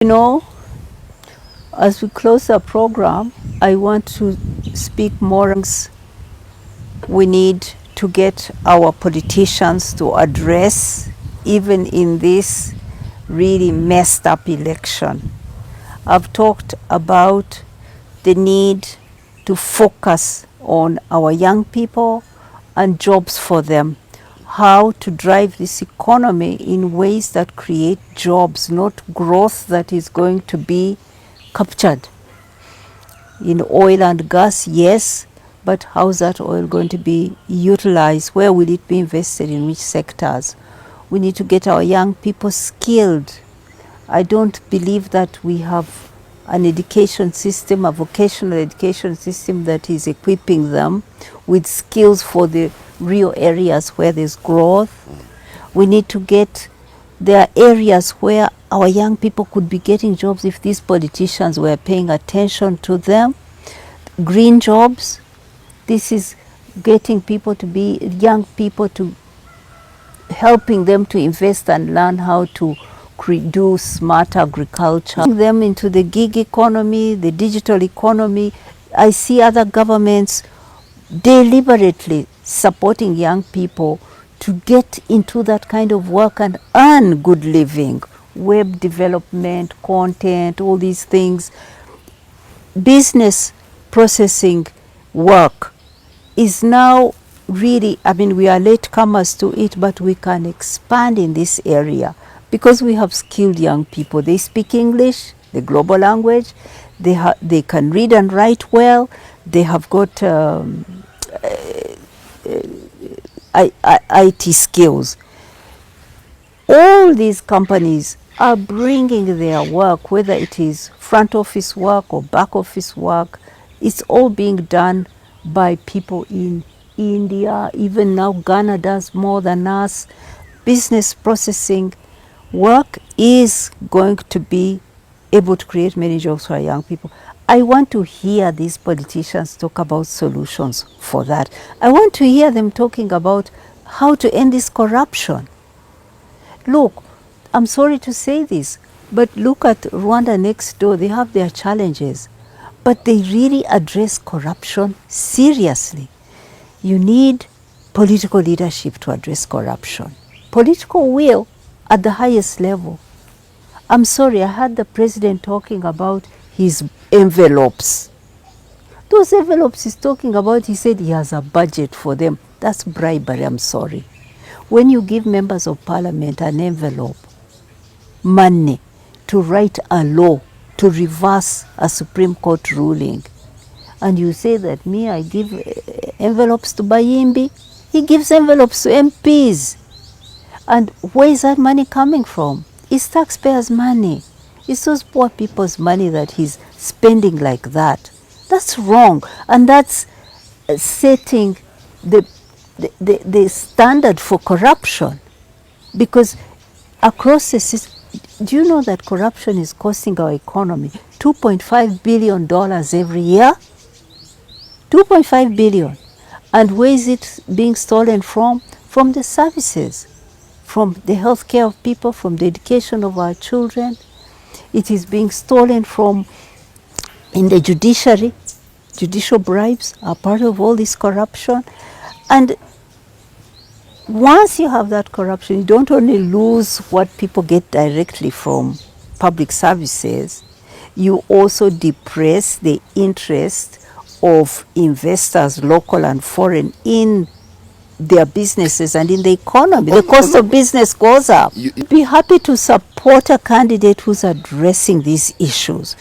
You know, as we close our program, I want to speak more. We need to get our politicians to address, even in this really messed up election. I've talked about the need to focus on our young people and jobs for them. How to drive this economy in ways that create jobs, not growth that is going to be captured. In oil and gas, yes, but how is that oil going to be utilized? Where will it be invested? In which sectors? We need to get our young people skilled. I don't believe that we have an education system, a vocational education system that is equipping them with skills for the real areas where there's growth. We need to get, there are areas where our young people could be getting jobs if these politicians were paying attention to them. Green jobs, this is getting people to be, young people to, helping them to invest and learn how to do smart agriculture. Bring them into the gig economy, the digital economy. I see other governments deliberately supporting young people to get into that kind of work and earn good living. Web development, content, all these things. Business processing work is now really, I mean, we are latecomers to it, but we can expand in this area because we have skilled young people. They speak English, the global language, they can read and write well, they have got IT skills. All these companies are bringing their work, whether it is front office work or back office work, it's all being done by people in India. Even now Ghana does more than us. Business processing work is going to be able to create many jobs for our young people. I want to hear these politicians talk about solutions for that. I want to hear them talking about how to end this corruption. Look, I'm sorry to say this, but look at Rwanda next door. They have their challenges, but they really address corruption seriously. You need political leadership to address corruption. Political will at the highest level. I'm sorry, I heard the president talking about his envelopes. Those envelopes he's talking about, he said he has a budget for them. That's bribery, I'm sorry. When you give members of parliament an envelope, money, to write a law, to reverse a Supreme Court ruling, and you say that me, I give envelopes to Bayimbi, he gives envelopes to MPs. And where is that money coming from? It's taxpayers' money. It's those poor people's money that he's spending like that. That's wrong. And that's setting the standard for corruption. Because across the system, do you know that corruption is costing our economy $2.5 billion every year? 2.5 billion. And where is it being stolen from? From the services, from the health care of people, from the education of our children. It is being stolen from in the judiciary. Judicial bribes are part of all this corruption. And once you have that corruption, you don't only lose what people get directly from public services, you also depress the interest of investors, local and foreign, in their businesses and in the economy. The cost of business goes up. Be happy to support a candidate who's addressing these issues,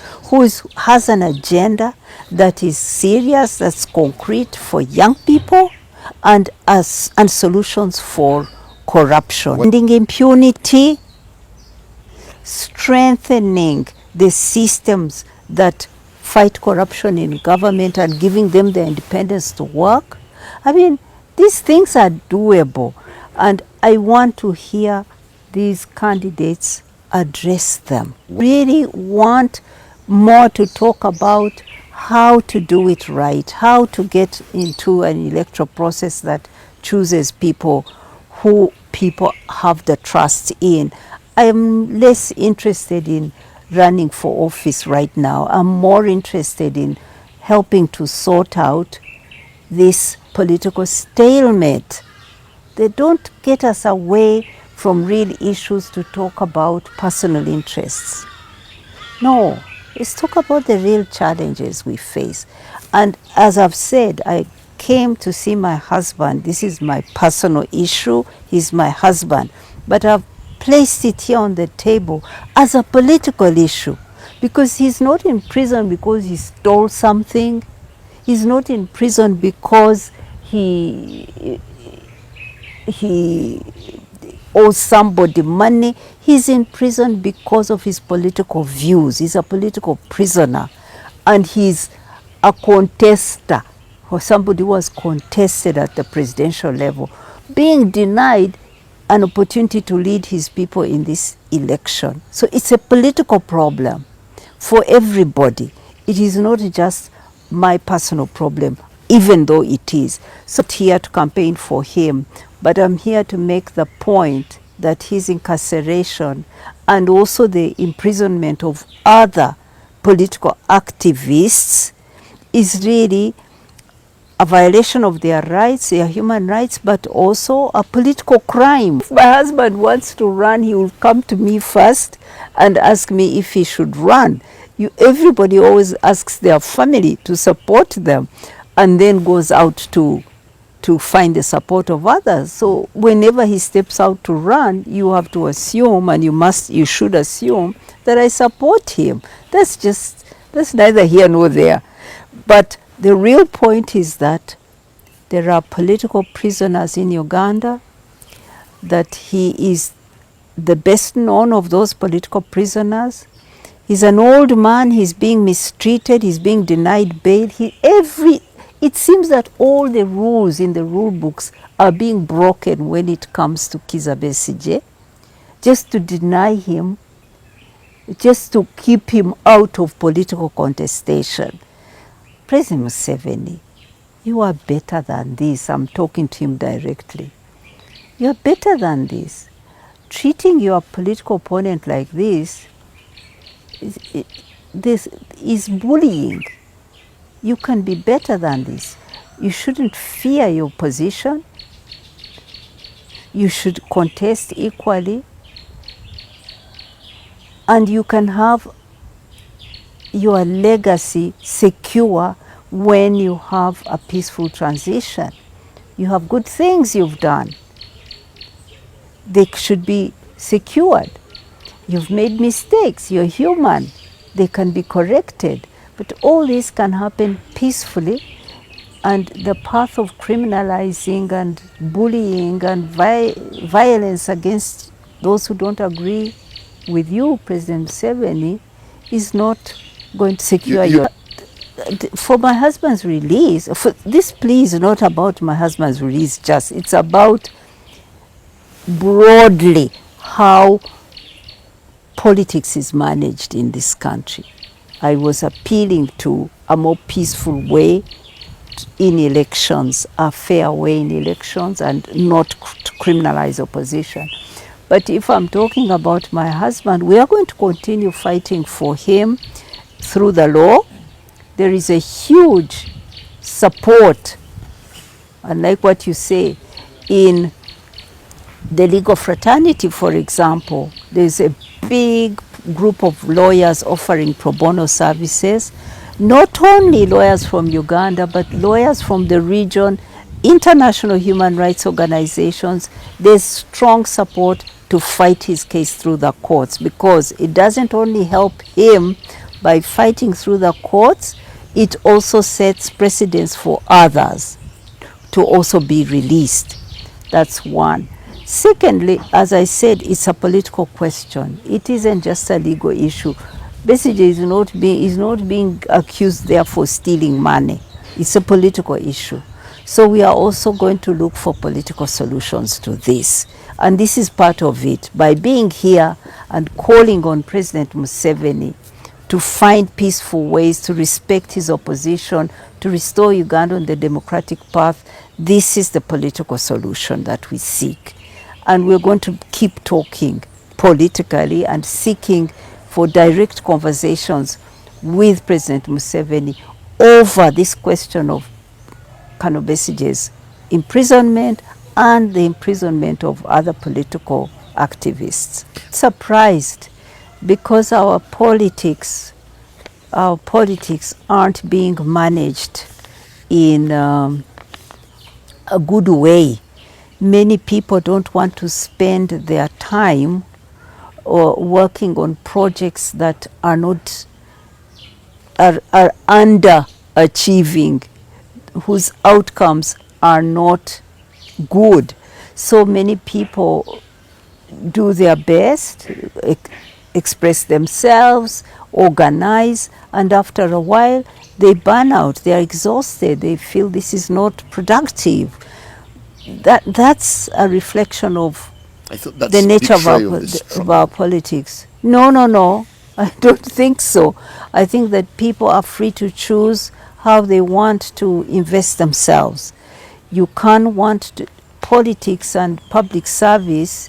has an agenda that is serious, that's concrete for young people, and solutions for corruption. Ending impunity, strengthening the systems that fight corruption in government and giving them the independence to work. I mean, these things are doable, and I want to hear these candidates address them. Really want more to talk about how to do it right, how to get into an electoral process that chooses people who people have the trust in. I am less interested in running for office right now. I'm more interested in helping to sort out this political stalemate. They don't get us away from real issues to talk about personal interests. No, let's talk about the real challenges we face. And as I've said, I came to see my husband. This is my personal issue. He's my husband. But I've placed it here on the table as a political issue, because he's not in prison because he stole something. He's not in prison because he owes somebody money. He's in prison because of his political views. He's a political prisoner, and he's a contester, or somebody who was contested at the presidential level, being denied an opportunity to lead his people in this election. So it's a political problem for everybody. It is not just my personal problem, even though it is. So I'm here to campaign for him, but I'm here to make the point that his incarceration and also the imprisonment of other political activists is really a violation of their rights, their human rights, but also a political crime. If my husband wants to run, he will come to me first and ask me if he should run. Everybody always asks their family to support them, and then goes out to find the support of others. So whenever he steps out to run, you have to assume, and you should assume, that I support him. That's neither here nor there. But the real point is that there are political prisoners in Uganda, that he is the best known of those political prisoners. He's an old man, he's being mistreated, he's being denied bail. It seems that all the rules in the rule books are being broken when it comes to you-Besigye, just to deny him, just to keep him out of political contestation. President Museveni, you are better than this. I'm talking to him directly. You're better than this. Treating your political opponent like this is bullying. You can be better than this. You shouldn't fear your position. You should contest equally. And you can have your legacy secure when you have a peaceful transition. You have good things you've done. They should be secured. You've made mistakes. You're human. They can be corrected. But all this can happen peacefully, and the path of criminalizing and bullying and violence against those who don't agree with you, President Museveni, is not going to secure your... For my husband's release, this plea is not about my husband's release just, it's about broadly how politics is managed in this country. I was appealing to a more peaceful way in elections, a fair way in elections, and not to criminalize opposition. But if I'm talking about my husband, we are going to continue fighting for him through the law. There is a huge support, unlike what you say, in the legal fraternity, for example. There's a big group of lawyers offering pro bono services, not only lawyers from Uganda, but lawyers from the region, international human rights organizations. There's strong support to fight his case through the courts, because it doesn't only help him by fighting through the courts, it also sets precedents for others to also be released. That's one. Secondly, as I said, it's a political question. It isn't just a legal issue. Besigye is not being accused there for stealing money. It's a political issue. So we are also going to look for political solutions to this. And this is part of it. By being here and calling on President Museveni to find peaceful ways to respect his opposition, to restore Uganda on the democratic path, this is the political solution that we seek. And we're going to keep talking politically and seeking for direct conversations with President Museveni over this question of you-Besigye's imprisonment and the imprisonment of other political activists. Surprised because our politics aren't being managed in a good way. Many people don't want to spend their time or working on projects that are not are underachieving, whose outcomes are not good. So many people do their best, express themselves, organize, and after a while they burn out, they are exhausted, they feel this is not productive. That's a reflection of the nature of our politics. No, I don't think so. I think that people are free to choose how they want to invest themselves. You can't want to, politics and public service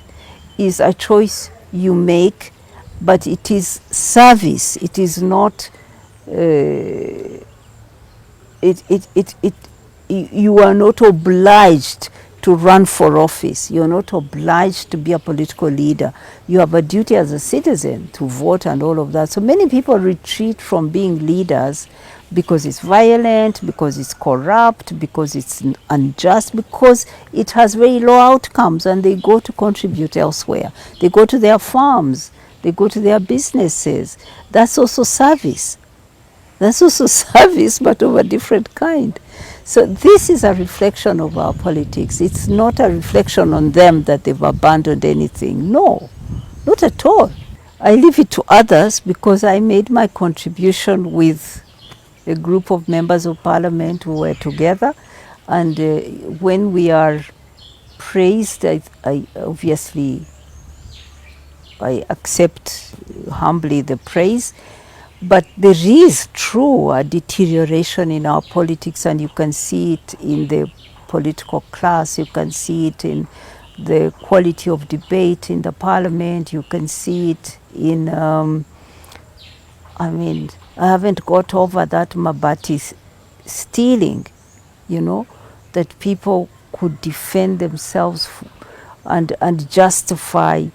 is a choice you make, but it is service. It is not. You are not obliged to run for office. You're not obliged to be a political leader. You have a duty as a citizen to vote and all of that. So many people retreat from being leaders because it's violent, because it's corrupt, because it's unjust, because it has very low outcomes, and they go to contribute elsewhere. They go to their farms, they go to their businesses. That's also service. That's also service, but of a different kind. So this is a reflection of our politics. It's not a reflection on them that they've abandoned anything. No, not at all. I leave it to others because I made my contribution with a group of members of parliament who were together. And when we are praised, I obviously accept humbly the praise. But there is true a deterioration in our politics, and you can see it in the political class, you can see it in the quality of debate in the parliament, you can see it in, I haven't got over that Mabati stealing, that people could defend themselves and justify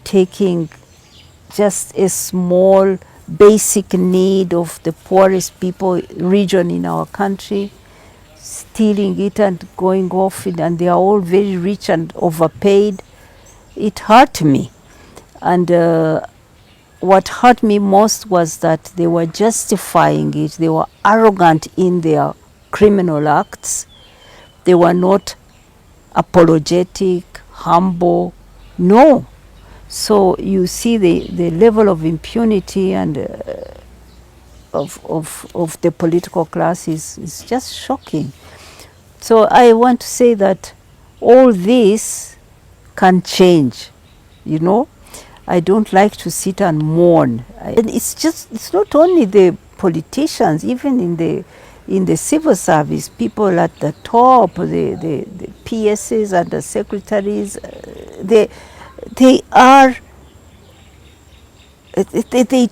taking just a small basic need of the poorest people region in our country, stealing it and going off, and they are all very rich and overpaid. It hurt me. And what hurt me most was that they were justifying it. They were arrogant in their criminal acts. They were not apologetic, humble. No. So you see the level of impunity and of the political class is just shocking. So I want to say that all this can change, I don't like to sit and mourn. And it's not only the politicians, even in the civil service, people at the top, the PSs and the secretaries, they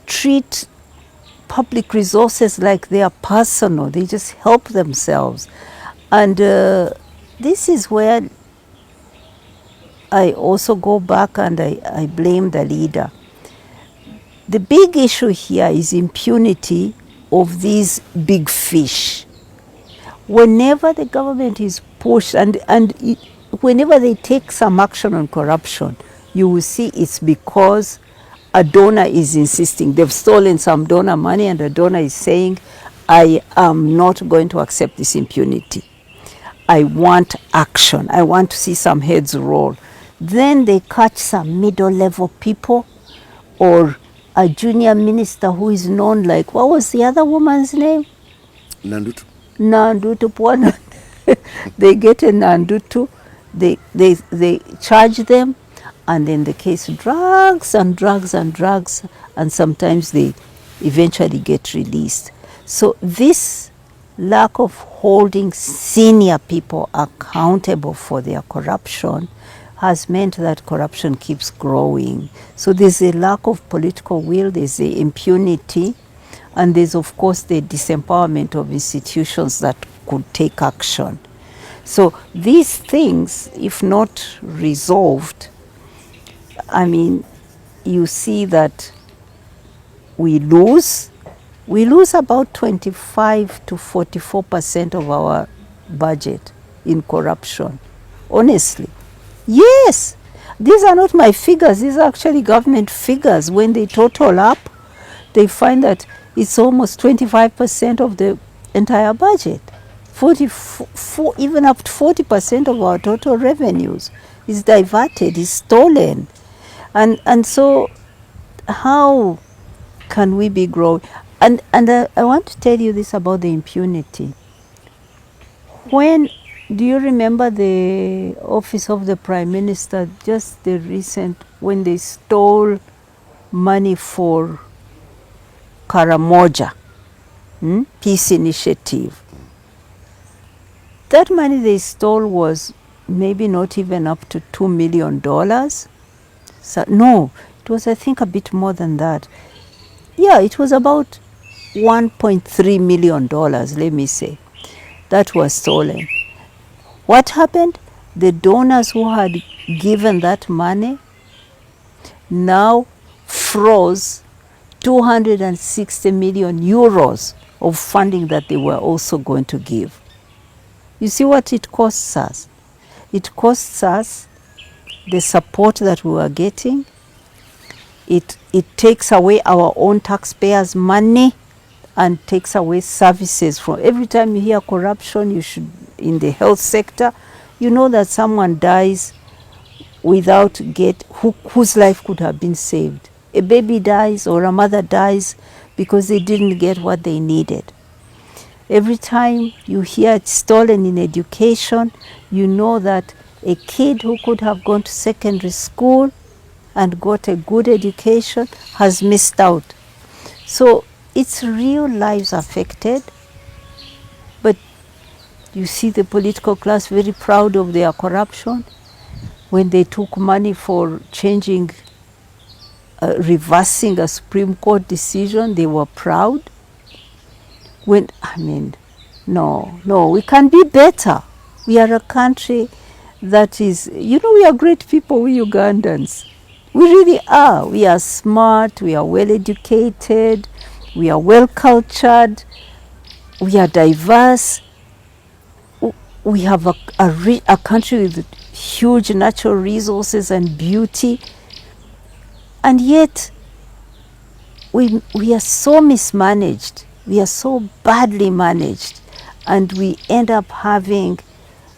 treat public resources like they are personal. They just help themselves. And this is where I also go back and I blame the leader. The big issue here is impunity of these big fish. Whenever the government is pushed and whenever they take some action on corruption, you will see it's because a donor is insisting. They've stolen some donor money and the donor is saying, I am not going to accept this impunity. I want action. I want to see some heads roll. Then they catch some middle-level people or a junior minister who is known like, what was the other woman's name? Nandutu Pwana. They get a Nandutu. They charge them, and then the case drags and drags and drags, and sometimes they eventually get released. So this lack of holding senior people accountable for their corruption has meant that corruption keeps growing. So there's a lack of political will, there's the impunity, and there's of course the disempowerment of institutions that could take action. So these things, if not resolved, I mean, you see that we lose about 25 to 44% of our budget in corruption. Honestly. Yes. These are not my figures. These are actually government figures. When they total up, they find that it's almost 25% of the entire budget. 44, even up to 40% of our total revenues is diverted, is stolen. And so how can we be growing? And I want to tell you this about the impunity. When do you remember the office of the Prime Minister, just the recent, when they stole money for Karamoja, peace initiative? That money they stole was maybe not even up to $2 million. So, no, it was, I think, a bit more than that. Yeah, it was about $1.3 million, let me say, that was stolen. What happened? The donors who had given that money now froze 260 million euros of funding that they were also going to give. You see what it costs us? It costs us the support that we were getting. It takes away our own taxpayers' money and takes away services. From every time you hear corruption, you should, in the health sector, you know that someone dies without whose life could have been saved. A baby dies or a mother dies because they didn't get what they needed. Every time you hear it's stolen in education, you know that a kid who could have gone to secondary school and got a good education has missed out. So it's real lives affected, but you see the political class very proud of their corruption. When they took money for changing, reversing a Supreme Court decision, they were proud. No, we can be better. We are a country that is, we are great people, we Ugandans. We really are. We are smart, we are well educated, we are well cultured, we are diverse. We have a country with huge natural resources and beauty. And yet, we are so mismanaged. We are so badly managed. And we end up having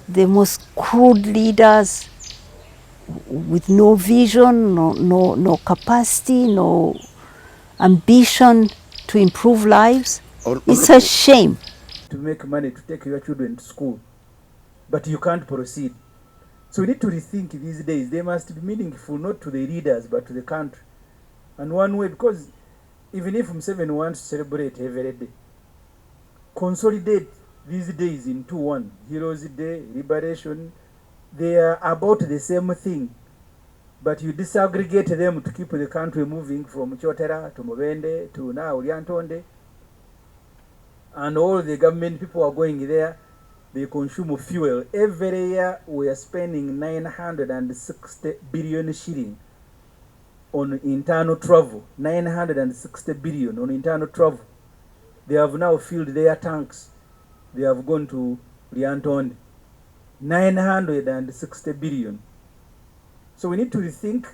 the most crude leaders with no vision, no capacity, no ambition to improve lives. It's a shame. To make money to take your children to school, but you can't proceed. So we need to rethink these days. They must be meaningful, not to the leaders, but to the country. And one way, because even if Museveni wants to celebrate every day, consolidate these days into one. Heroes Day, Liberation, they are about the same thing. But you disaggregate them to keep the country moving from Chotera to Mubende to now Lyantonde. And all the government people are going there. They consume fuel. Every year we are spending 960 billion shilling on internal travel. 960 billion on internal travel. They have now filled their tanks. They have gone to Lyantonde. 960 billion. So we need to rethink